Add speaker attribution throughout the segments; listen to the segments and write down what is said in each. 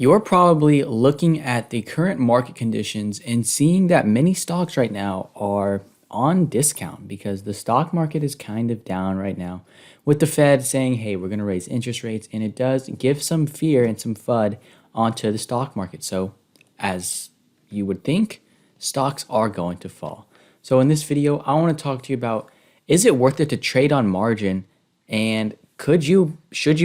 Speaker 1: You're probably looking at the current market conditions and seeing that many stocks right now are on discount because the stock market is kind of down right now. With the Fed saying, hey, we're going to raise interest rates, and it does give some fear and some FUD onto the stock market. So, as you would think, stocks are going to fall. So, in this video, I want to talk to you about, is it worth it to trade on margin, and should you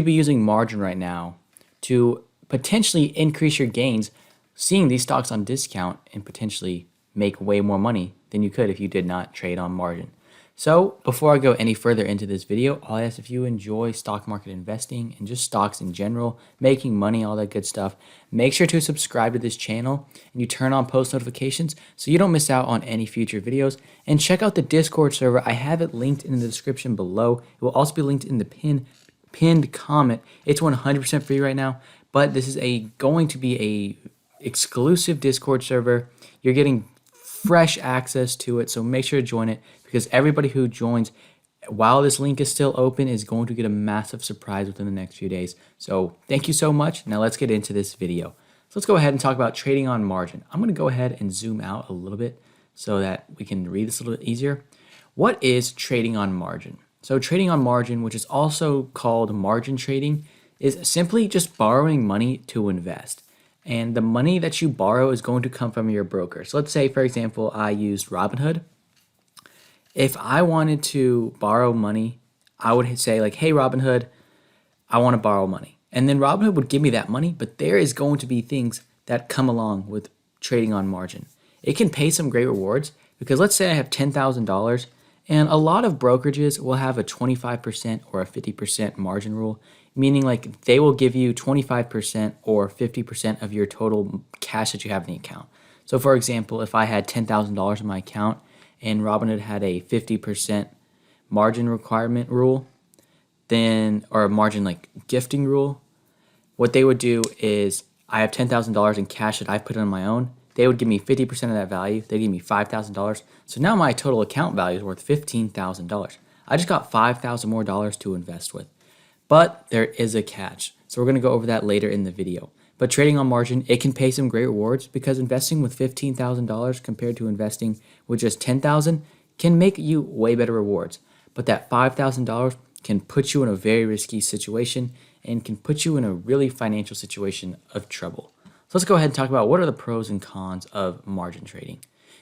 Speaker 1: be using margin right now to potentially increase your gains, seeing these stocks on discount and potentially make way more money than you could if you did not trade on margin. So before I go any further into this video, I'll ask if you enjoy stock market investing and just stocks in general, making money, all that good stuff. Make sure to subscribe to this channel and you turn on post notifications so you don't miss out on any future videos. And check out the Discord server. I have it linked in the description below. It will also be linked in the pinned comment. It's 100% free right now, but this is going to be a exclusive Discord server. You're getting fresh access to it, so make sure to join it because everybody who joins while this link is still open is going to get a massive surprise within the next few days. So thank you so much. Now let's get into this video. So let's go ahead and talk about trading on margin. I'm going to go ahead and zoom out a little bit so that we can read this a little bit easier. What is trading on margin? So trading on margin, which is also called margin trading, is simply just borrowing money to invest. And the money that you borrow is going to come from your broker. So let's say, for example, I used Robinhood. If I wanted to borrow money, I would say like, hey, Robinhood, I want to borrow money. And then Robinhood would give me that money, but there is going to be things that come along with trading on margin. It can pay some great rewards because let's say I have $10,000 and a lot of brokerages will have a 25% or a 50% margin rule, meaning like they will give you 25% or 50% of your total cash that you have in the account. So for example, if I had $10,000 in my account and Robinhood had a 50% margin requirement rule, or a margin like gifting rule, what they would do is I have $10,000 in cash that I put on my own. They would give me 50% of that value. They give me $5,000. So now my total account value is worth $15,000. I just got $5,000 more to invest with. But there is a catch. So we're going to go over that later in the video. But trading on margin, it can pay some great rewards because investing with $15,000 compared to investing with just $10,000 can make you way better rewards. But that $5,000 can put you in a very risky situation and can put you in a really financial situation of trouble. So let's go ahead and talk about what are the pros and cons of margin trading.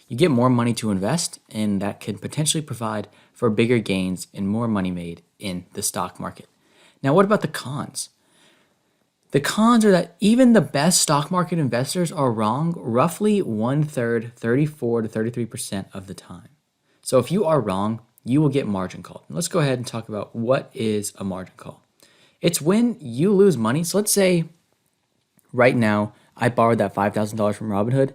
Speaker 1: You get more money to invest, and that can potentially provide for bigger gains and more money made in the stock market. Now, what about the cons? The cons are that even the best stock market investors are wrong roughly 1/3, 34 to 33% of the time. So if you are wrong, you will get margin called. Let's go ahead and talk about what is a margin call. It's when you lose money. So let's say right now I borrowed that $5,000 from Robinhood,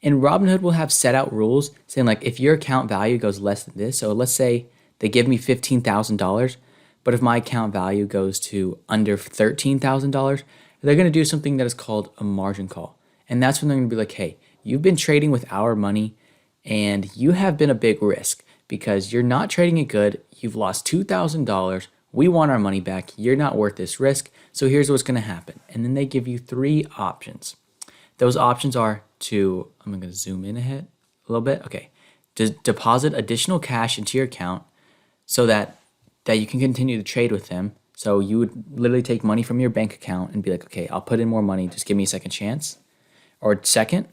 Speaker 1: and Robinhood will have set out rules saying like if your account value goes less than this, so let's say they give me $15,000, but if my account value goes to under $13,000, they're going to do something that is called a margin call. And that's when they're going to be like, hey, you've been trading with our money and you have been a big risk because you're not trading it good. You've lost $2,000. We want our money back. You're not worth this risk. So here's what's going to happen. And then they give you 3 options. Those options are I'm going to zoom in ahead a little bit. Okay. Deposit additional cash into your account so that you can continue to trade with them. So you would literally take money from your bank account and be like, okay, I'll put in more money. Just give me a second chance. Or second,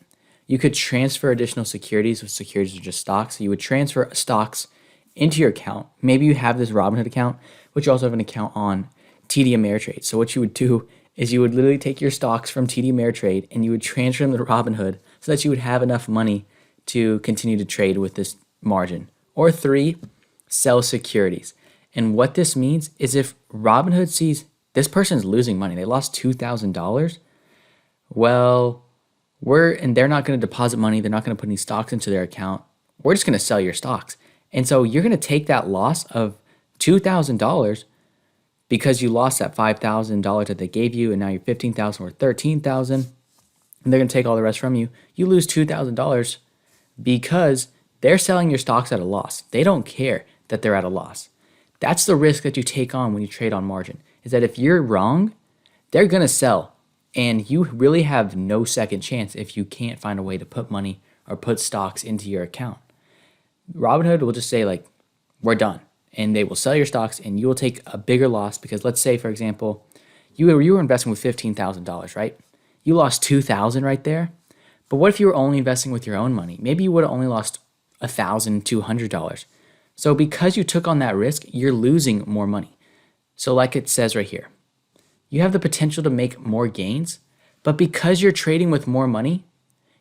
Speaker 1: you could transfer additional securities. With securities are just stocks. So you would transfer stocks into your account. Maybe you have this Robinhood account, but you also have an account on TD Ameritrade. So what you would do is you would literally take your stocks from TD Ameritrade and you would transfer them to Robinhood so that you would have enough money to continue to trade with this margin. Or 3, sell securities. And what this means is if Robinhood sees this person's losing money, they lost $2,000, well, they're not going to deposit money, they're not going to put any stocks into their account, we're just going to sell your stocks. And so you're going to take that loss of $2,000 because you lost that $5,000 that they gave you, and now you're $15,000 or $13,000, and they're going to take all the rest from you. You lose $2,000 because they're selling your stocks at a loss. They don't care that they're at a loss. That's the risk that you take on when you trade on margin, is that if you're wrong, they're going to sell And you really have no second chance if you can't find a way to put money or put stocks into your account. Robinhood will just say, like, we're done. And they will sell your stocks and you will take a bigger loss because let's say, for example, you were investing with $15,000, right? You lost $2,000 right there. But what if you were only investing with your own money? Maybe you would have only lost $1,200. So because you took on that risk, you're losing more money. So like it says right here, you have the potential to make more gains, but because you're trading with more money,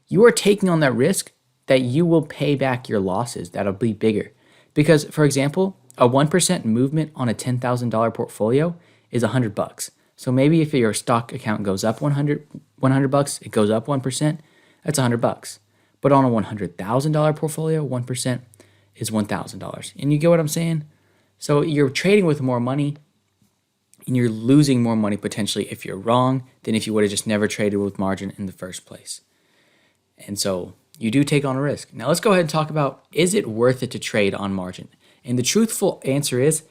Speaker 1: you are taking on that risk that you will pay back your losses that'll be bigger. Because, for example, a 1% movement on a $10,000 portfolio is $100. So maybe if your stock account goes up $100, it goes up 1%, that's $100. But on a $100,000 portfolio, 1% is $1,000. And you get what I'm saying? So you're trading with more money and you're losing more money potentially if you're wrong than if you would have just never traded with margin in the first place. And so you do take on a risk. Now let's go ahead and talk about, is it worth it to trade on margin? And the truthful answer is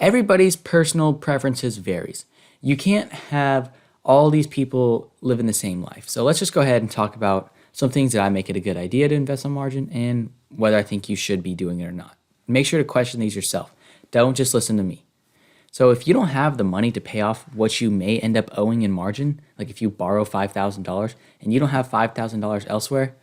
Speaker 1: everybody's personal preferences varies. You can't have all these people living the same life. So let's just go ahead and talk about some things that I make it a good idea to invest on margin and whether I think you should be doing it or not. Make sure to question these yourself. Don't just listen to me. So if you don't have the money to pay off what you may end up owing in margin, like if you borrow $5,000 and you don't have $5,000 elsewhere,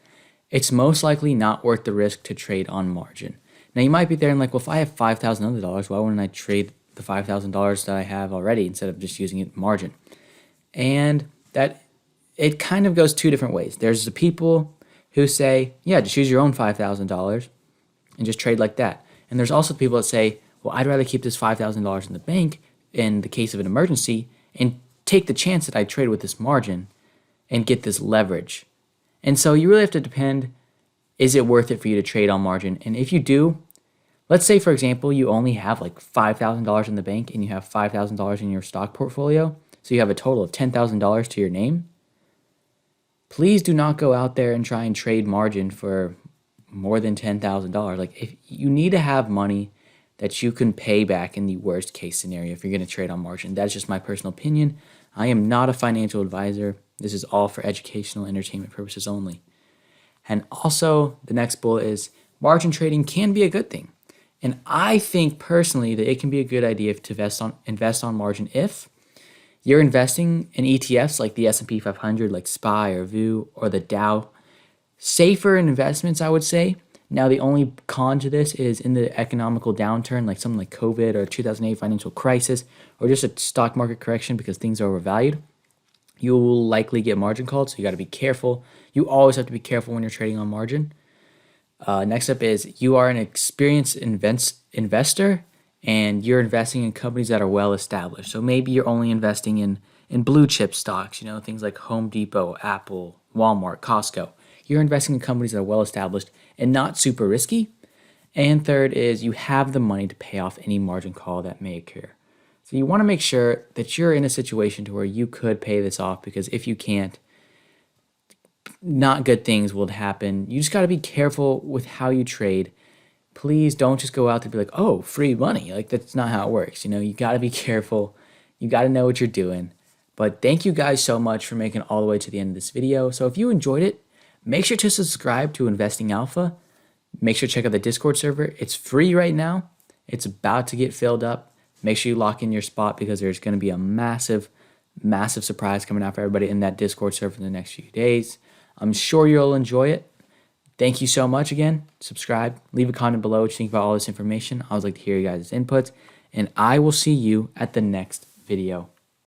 Speaker 1: it's most likely not worth the risk to trade on margin. Now you might be there and like, well, if I have $5,000 other dollars, why wouldn't I trade the $5,000 that I have already instead of just using it margin? And that it kind of goes two different ways. There's the people who say, yeah, just use your own $5,000 and just trade like that. And there's also the people that say, well, I'd rather keep this $5,000 in the bank in the case of an emergency and take the chance that I trade with this margin and get this leverage. And so you really have to depend, is it worth it for you to trade on margin? And if you do, let's say, for example, you only have like $5,000 in the bank and you have $5,000 in your stock portfolio. So you have a total of $10,000 to your name. Please do not go out there and try and trade margin for more than $10,000. Like if you need to have money that you can pay back in the worst case scenario if you're going to trade on margin. That's just my personal opinion. I am not a financial advisor. This is all for educational entertainment purposes only. And also the next bullet is margin trading can be a good thing. And I think personally that it can be a good idea to invest on margin if you're investing in ETFs like the S&P 500, like SPY or VU or the Dow. Safer investments, I would say. Now, the only con to this is in the economical downturn, like something like COVID or 2008 financial crisis, or just a stock market correction because things are overvalued, you will likely get margin called, so you got to be careful. You always have to be careful when you're trading on margin. Next up is you are an experienced investor, and you're investing in companies that are well established. So maybe you're only investing in blue chip stocks, things like Home Depot, Apple, Walmart, Costco. You're investing in companies that are well established and not super risky. And third is you have the money to pay off any margin call that may occur. So you want to make sure that you're in a situation to where you could pay this off, because if you can't, not good things will happen. You just got to be careful with how you trade. Please don't just go out to be like, oh, free money. Like that's not how it works. You got to be careful. You got to know what you're doing. But thank you guys so much for making it all the way to the end of this video. So if you enjoyed it, make sure to subscribe to Investing Alpha. Make sure to check out the Discord server. It's free right now. It's about to get filled up. Make sure you lock in your spot because there's going to be a massive, massive surprise coming out for everybody in that Discord server in the next few days. I'm sure you'll enjoy it. Thank you so much again. Subscribe. Leave a comment below what you think about all this information. I always like to hear you guys' inputs. And I will see you at the next video.